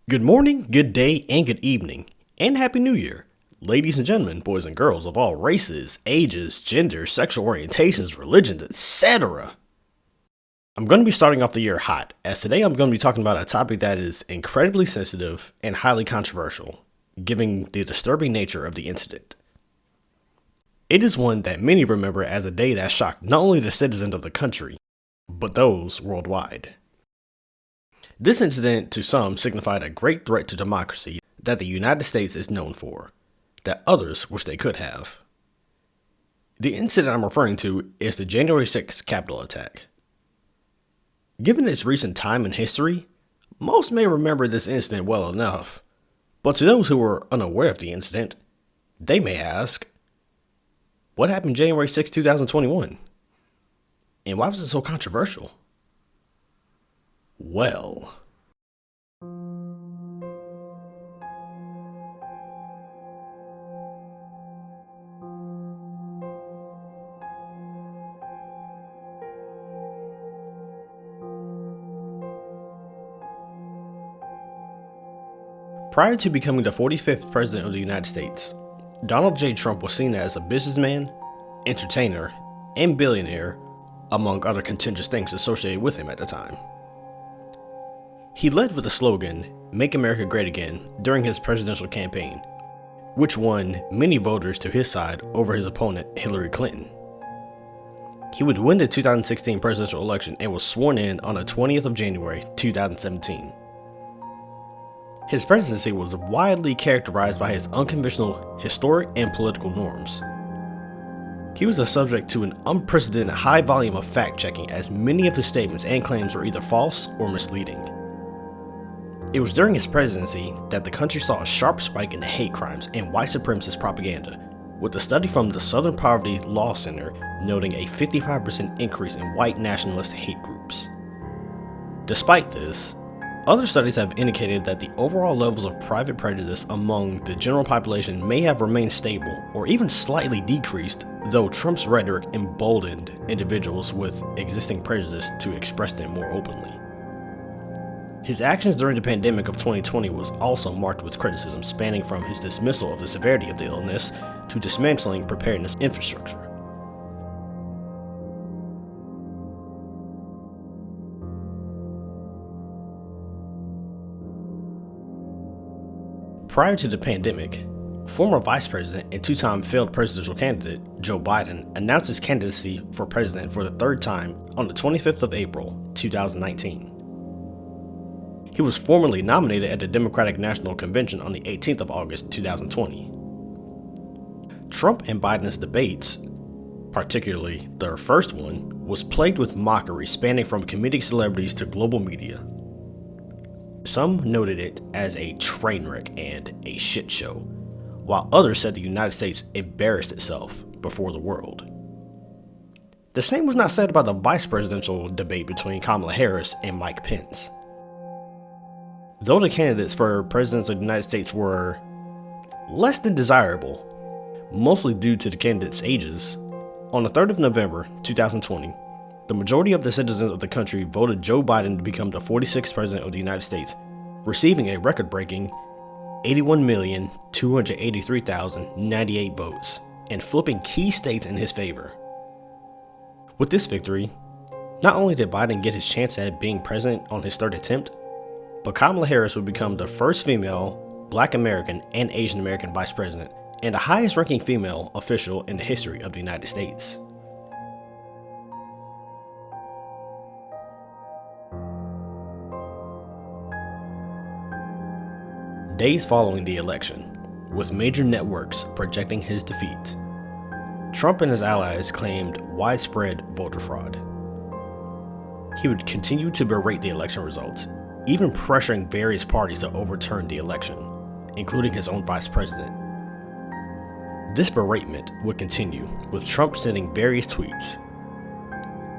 Good morning, good day, and good evening, and Happy New Year. Ladies and gentlemen, boys and girls of all races, ages, genders, sexual orientations, religions, etc. I'm going to be starting off the year hot, as today I'm going to be talking about a topic that is incredibly sensitive and highly controversial, given the disturbing nature of the incident. It is one that many remember as a day that shocked not only the citizens of the country, but those worldwide. This incident to some signified a great threat to democracy that the United States is known for, that others wish they could have. The incident I'm referring to is the January 6th Capitol attack. Given its recent time in history, most may remember this incident well enough, but to those who are unaware of the incident, they may ask, what happened January 6, 2021? And why was it so controversial? Well, prior to becoming the 45th President of the United States, Donald J. Trump was seen as a businessman, entertainer, and billionaire, among other contentious things associated with him at the time. He led with the slogan, "Make America Great Again," during his presidential campaign, which won many voters to his side over his opponent, Hillary Clinton. He would win the 2016 presidential election and was sworn in on the 20th of January, 2017. His presidency was widely characterized by his unconventional historic and political norms. He was the subject to an unprecedented high volume of fact-checking, as many of his statements and claims were either false or misleading. It was during his presidency that the country saw a sharp spike in hate crimes and white supremacist propaganda, with a study from the Southern Poverty Law Center noting a 55% increase in white nationalist hate groups. Despite this, other studies have indicated that the overall levels of private prejudice among the general population may have remained stable or even slightly decreased, though Trump's rhetoric emboldened individuals with existing prejudice to express them more openly. His actions during the pandemic of 2020 was also marked with criticism, spanning from his dismissal of the severity of the illness to dismantling preparedness infrastructure. Prior to the pandemic, former Vice President and two-time failed presidential candidate Joe Biden announced his candidacy for president for the third time on the 25th of April, 2019. He was formally nominated at the Democratic National Convention on the 18th of August, 2020. Trump and Biden's debates, particularly their first one, was plagued with mockery spanning from comedic celebrities to global media. Some noted it as a train wreck and a shit show, while others said the United States embarrassed itself before the world. The same was not said about the vice presidential debate between Kamala Harris and Mike Pence. Though the candidates for presidents of the United States were less than desirable, mostly due to the candidates' ages, on the 3rd of November, 2020, the majority of the citizens of the country voted Joe Biden to become the 46th President of the United States, receiving a record-breaking 81,283,098 votes, and flipping key states in his favor. With this victory, not only did Biden get his chance at being president on his third attempt, but Kamala Harris would become the first female, Black American, and Asian American vice president, and the highest-ranking female official in the history of the United States. Days following the election, with major networks projecting his defeat, Trump and his allies claimed widespread voter fraud. He would continue to berate the election results, even pressuring various parties to overturn the election, including his own vice president. This beratement would continue, with Trump sending various tweets.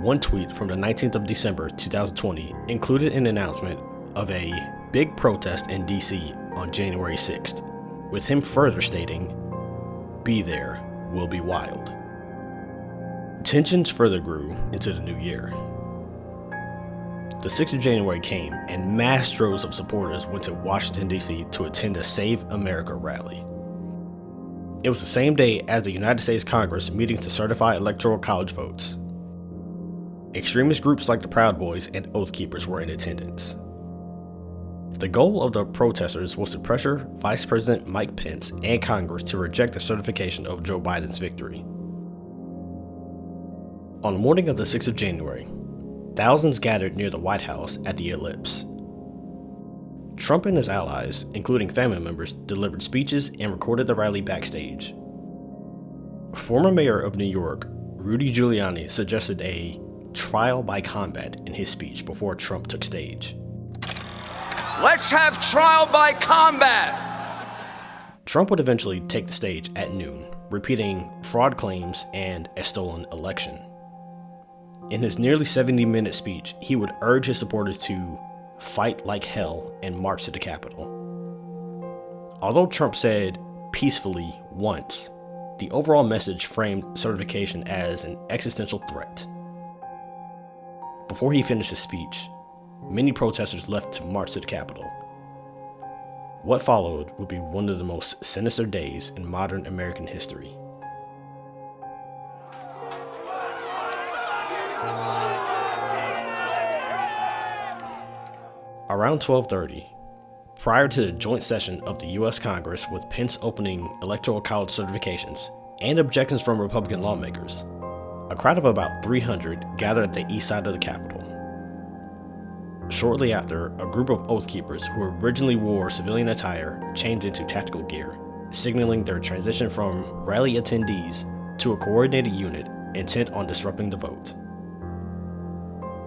One tweet from the 19th of December 2020 included an announcement of a big protest in DC on January 6th, with him further stating, "Be there, will be wild." Tensions further grew into the new year. The 6th of January came, and mass droves of supporters went to Washington, D.C. to attend a Save America rally. It was the same day as the United States Congress meeting to certify electoral college votes. Extremist groups like the Proud Boys and Oath Keepers were in attendance. The goal of the protesters was to pressure Vice President Mike Pence and Congress to reject the certification of Joe Biden's victory. On the morning of the 6th of January, thousands gathered near the White House at the Ellipse. Trump and his allies, including family members, delivered speeches and recorded the rally backstage. Former mayor of New York, Rudy Giuliani, suggested a trial by combat in his speech before Trump took stage. Let's have trial by combat! Trump would eventually take the stage at noon, repeating fraud claims and a stolen election. In his nearly 70-minute speech, he would urge his supporters to fight like hell and march to the Capitol. Although Trump said peacefully once, the overall message framed certification as an existential threat. Before he finished his speech, many protesters left to march to the Capitol. What followed would be one of the most sinister days in modern American history. Around 12:30, prior to the joint session of the U.S. Congress with Pence opening electoral college certifications and objections from Republican lawmakers, a crowd of about 300 gathered at the east side of the Capitol. Shortly after, a group of Oath Keepers who originally wore civilian attire changed into tactical gear, signaling their transition from rally attendees to a coordinated unit intent on disrupting the vote.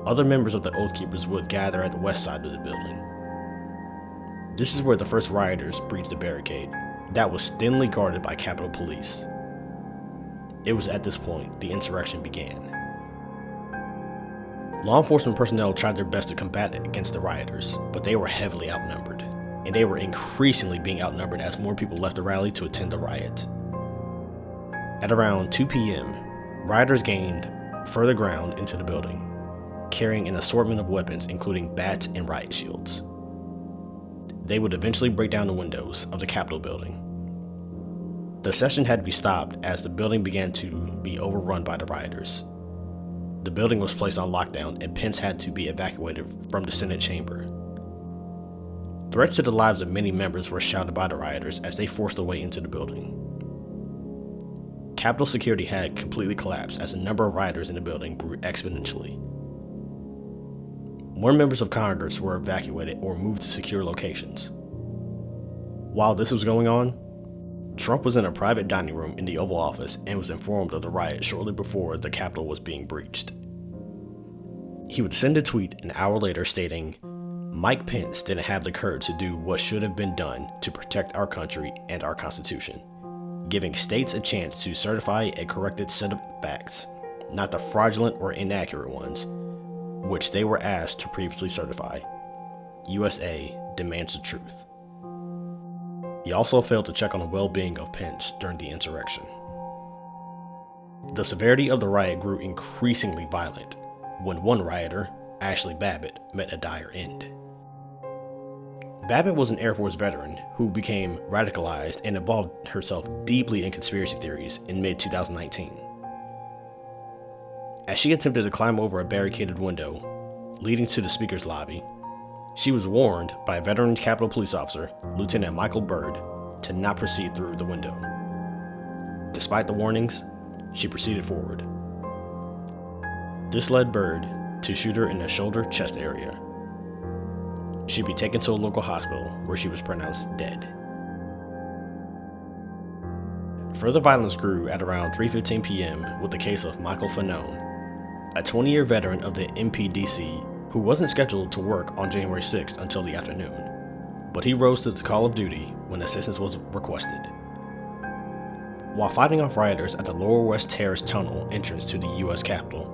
Other members of the Oath Keepers would gather at the west side of the building. This is where the first rioters breached the barricade that was thinly guarded by Capitol Police. It was at this point the insurrection began. Law enforcement personnel tried their best to combat against the rioters, but they were heavily outnumbered, and they were increasingly being outnumbered as more people left the rally to attend the riot. At around 2 p.m., rioters gained further ground into the building, carrying an assortment of weapons including bats and riot shields. They would eventually break down the windows of the Capitol building. The session had to be stopped as the building began to be overrun by the rioters. The building was placed on lockdown and Pence had to be evacuated from the Senate chamber. Threats to the lives of many members were shouted by the rioters as they forced their way into the building. Capitol security had completely collapsed as the number of rioters in the building grew exponentially. More members of Congress were evacuated or moved to secure locations. While this was going on, Trump was in a private dining room in the Oval Office and was informed of the riot shortly before the Capitol was being breached. He would send a tweet an hour later stating, "Mike Pence didn't have the courage to do what should have been done to protect our country and our Constitution, giving states a chance to certify a corrected set of facts, not the fraudulent or inaccurate ones, which they were asked to previously certify. USA demands the truth." He also failed to check on the well-being of Pence during the insurrection. The severity of the riot grew increasingly violent when one rioter, Ashley Babbitt, met a dire end. Babbitt was an Air Force veteran who became radicalized and involved herself deeply in conspiracy theories in mid-2019. As she attempted to climb over a barricaded window leading to the speaker's lobby, she was warned by a veteran Capitol Police officer, Lieutenant Michael Byrd, to not proceed through the window. Despite the warnings, she proceeded forward. This led Byrd to shoot her in the shoulder-chest area. She'd be taken to a local hospital where she was pronounced dead. Further violence grew at around 3:15 p.m. with the case of Michael Fanone, a 20-year veteran of the MPDC who wasn't scheduled to work on January 6th until the afternoon, but he rose to the call of duty when assistance was requested. While fighting off rioters at the Lower West Terrace Tunnel entrance to the U.S. Capitol,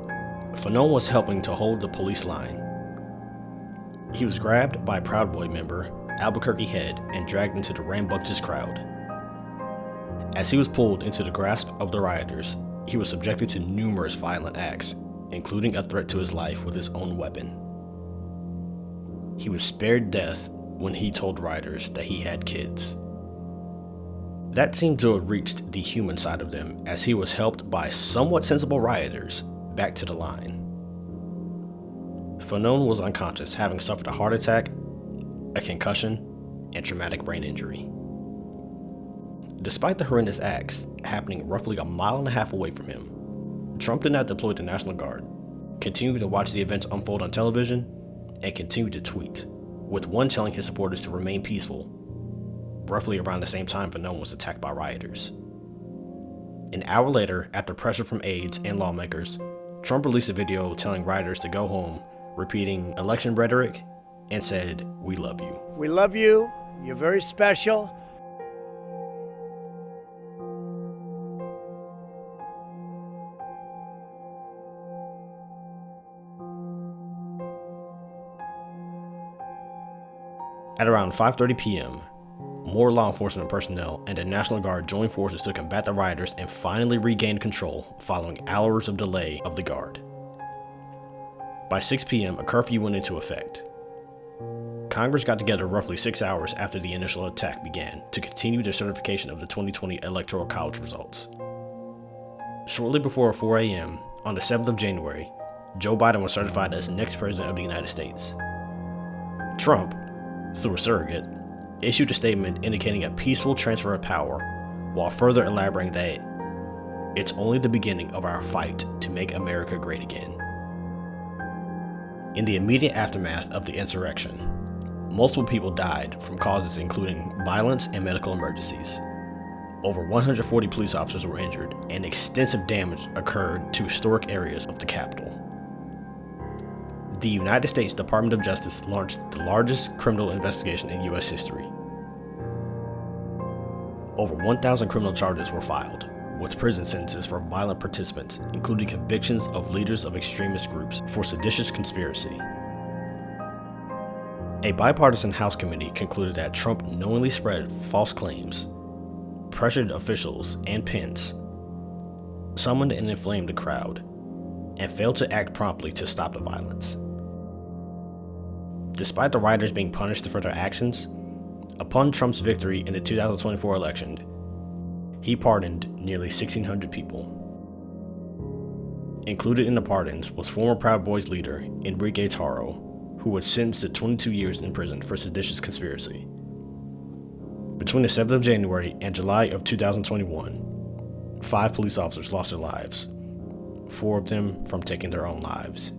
Fanone was helping to hold the police line. He was grabbed by Proud Boy member Albuquerque Head and dragged into the rambunctious crowd. As he was pulled into the grasp of the rioters, he was subjected to numerous violent acts, including a threat to his life with his own weapon. he was spared death when he told rioters that he had kids. That seemed to have reached the human side of them, as he was helped by somewhat sensible rioters back to the line. Fanon was unconscious, having suffered a heart attack, a concussion, and traumatic brain injury. Despite the horrendous acts happening roughly a mile and a half away from him, Trump did not deploy the National Guard, continued to watch the events unfold on television, and continued to tweet, with one telling his supporters to remain peaceful, roughly around the same time Fanon was attacked by rioters. An hour later, after pressure from aides and lawmakers, Trump released a video telling rioters to go home, repeating election rhetoric, and said, "We love you." We love you. You're very special. At around 5:30 p.m., more law enforcement personnel and the National Guard joined forces to combat the rioters and finally regained control following hours of delay of the Guard. By 6 p.m., a curfew went into effect. Congress got together roughly 6 hours after the initial attack began to continue the certification of the 2020 Electoral College results. Shortly before 4 a.m., on the 7th of January, Joe Biden was certified as the next president of the United States. Trump, through a surrogate, issued a statement indicating a peaceful transfer of power, while further elaborating that it's only the beginning of our fight to make America great again. In the immediate aftermath of the insurrection, multiple people died from causes including violence and medical emergencies. Over 140 police officers were injured, and extensive damage occurred to historic areas of the Capitol. The United States Department of Justice launched the largest criminal investigation in U.S. history. Over 1,000 criminal charges were filed, with prison sentences for violent participants, including convictions of leaders of extremist groups for seditious conspiracy. A bipartisan House committee concluded that Trump knowingly spread false claims, pressured officials and Pence, summoned and inflamed the crowd, and failed to act promptly to stop the violence. Despite the rioters being punished for their actions, upon Trump's victory in the 2024 election, he pardoned nearly 1,600 people. Included in the pardons was former Proud Boys leader Enrique Tarrio, who was sentenced to 22 years in prison for seditious conspiracy. Between the 7th of January and July of 2021, 5 police officers lost their lives, 4 of them from taking their own lives.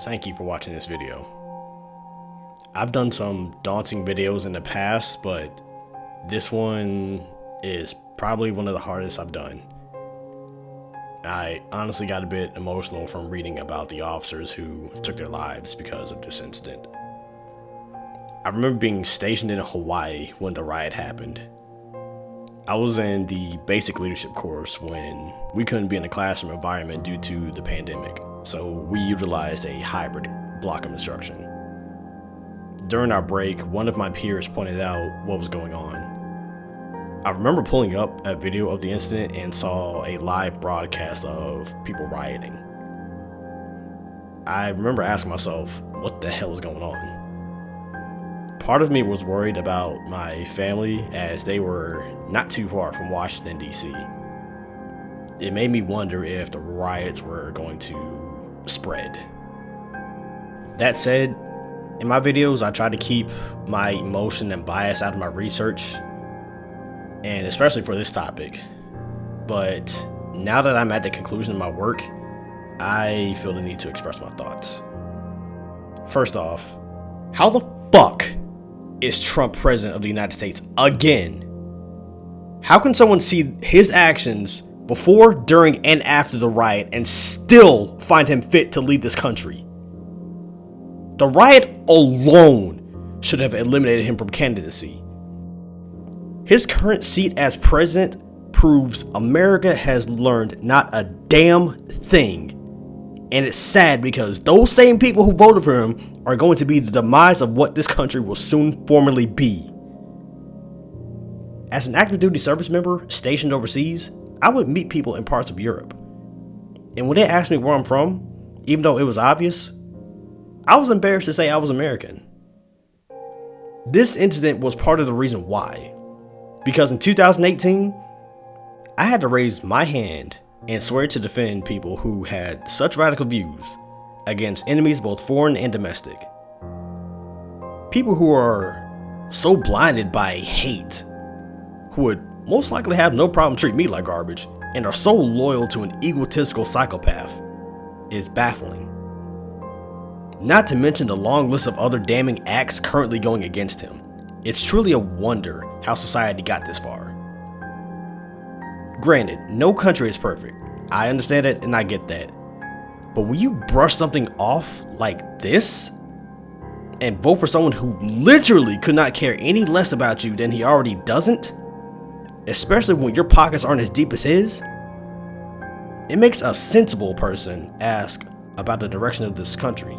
Thank you for watching this video. I've done some daunting videos in the past, but this one is probably one of the hardest I've done. I honestly got a bit emotional from reading about the officers who took their lives because of this incident. I remember being stationed in Hawaii when the riot happened. I was in the basic leadership course when we couldn't be in a classroom environment due to the pandemic, so we utilized a hybrid block of instruction. During our break, one of my peers pointed out what was going on. I remember pulling up a video of the incident and saw a live broadcast of people rioting. I remember asking myself, what the hell is going on? Part of me was worried about my family as they were not too far from Washington, D.C. It made me wonder if the riots were going to spread. That said, in my videos, I try to keep my emotion and bias out of my research, and especially for this topic. But now that I'm at the conclusion of my work, I feel the need to express my thoughts. First off, how the fuck is Trump president of the United States again? How can someone see his actions before, during, and after the riot and still find him fit to lead this country? The riot alone should have eliminated him from candidacy. His current seat as president proves America has learned not a damn thing. And it's sad because those same people who voted for him are going to be the demise of what this country will soon formally be. As an active duty service member stationed overseas, I would meet people in parts of Europe. And when they asked me where I'm from, even though it was obvious, I was embarrassed to say I was American. This incident was part of the reason why. Because in 2018, I had to raise my hand and swear to defend people who had such radical views against enemies both foreign and domestic. People who are so blinded by hate, who would most likely have no problem treating me like garbage, and are so loyal to an egotistical psychopath, is baffling. Not to mention the long list of other damning acts currently going against him. It's truly a wonder how society got this far. Granted, no country is perfect. I understand it and I get that. But when you brush something off like this and vote for someone who literally could not care any less about you than he already doesn't, especially when your pockets aren't as deep as his, it makes a sensible person ask about the direction of this country.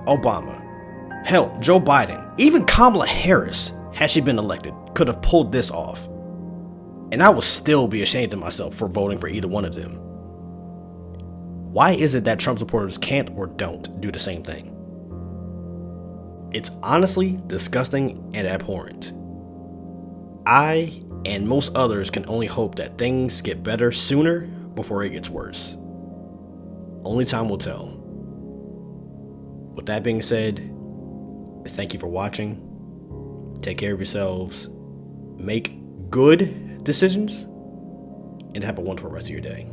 Obama, hell, Joe Biden, even Kamala Harris, had she been elected, could have pulled this off. And I would still be ashamed of myself for voting for either one of them. Why is it that Trump supporters can't or don't do the same thing? It's honestly disgusting and abhorrent. I and most others can only hope that things get better sooner before it gets worse. Only time will tell. With that being said, thank you for watching. Take care of yourselves. Make good decisions. And have a wonderful rest of your day.